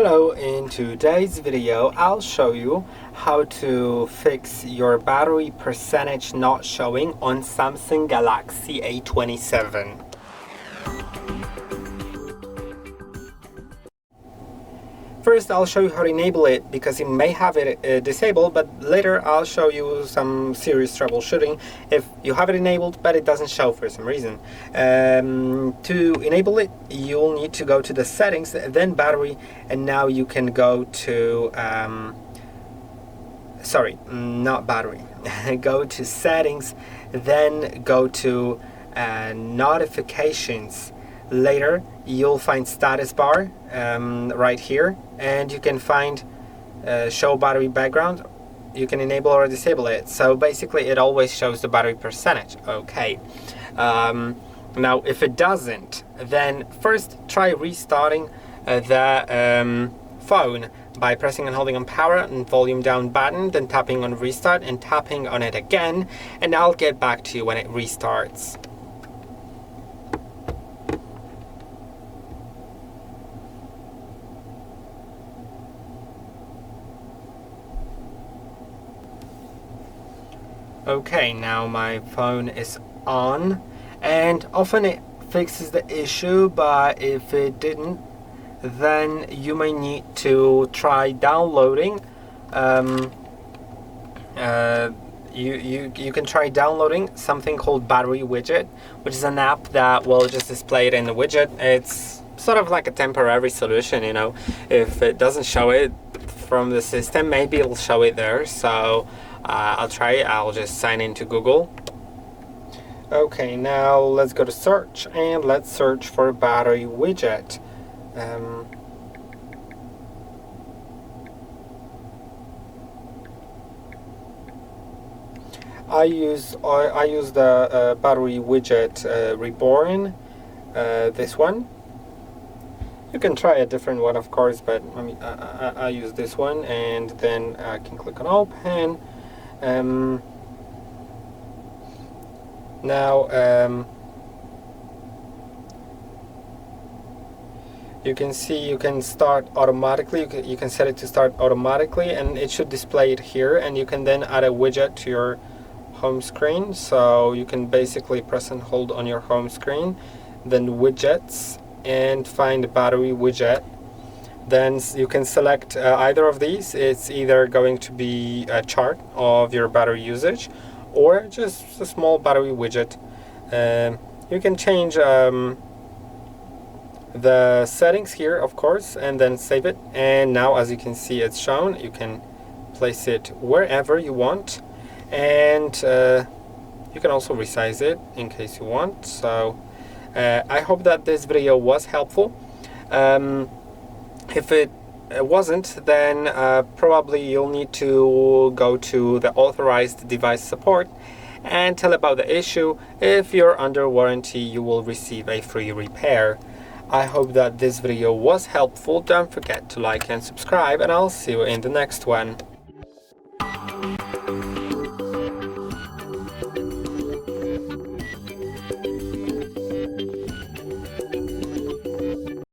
Hello, in today's video I'll show you how to fix your battery percentage not showing on Samsung Galaxy A27. First, I'll show you how to enable it because you may have it disabled, but later I'll show you some serious troubleshooting if you have it enabled but it doesn't show for some reason. To enable it, you'll need to go to the settings, then battery, and now you can go to sorry, not battery. Go to settings, then go to notifications. Later you'll find status bar right here, and you can find show battery background. You can enable or disable it, so basically it always shows the battery percentage. Okay, now if it doesn't, then first try restarting the phone by pressing and holding on power and volume down button, then tapping on restart and tapping on it again, and I'll get back to you when it restarts. Okay, now my phone is on, and often it fixes the issue, but if it didn't, then you may need to try downloading. You can try downloading something called Battery Widget, which is an app that will just display it in the widget. It's sort of like a temporary solution, you know. If it doesn't show it from the system, maybe it'll show it there. So I'll try it. I'll just sign into Google. Okay, now let's go to search and let's search for Battery Widget. I use the Battery Widget Reborn, this one. You can try a different one, of course, but I use this one, and then I can click on open. Now you can see you can start automatically. You can set it to start automatically, and it should display it here, and you can then add a widget to your home screen. So you can basically press and hold on your home screen, then widgets, and find Battery Widget. Then you can select either of these. It's either going to be a chart of your battery usage or just a small battery widget. You can change the settings here, of course, and then save it. And now, as you can see, it's shown. You can place it wherever you want, and you can also resize it in case you want. So I hope that this video was helpful. If it wasn't, then probably you'll need to go to the Authorized Device Support and tell about the issue. If you're under warranty, you will receive a free repair. I hope that this video was helpful. Don't forget to like and subscribe, and I'll see you in the next one.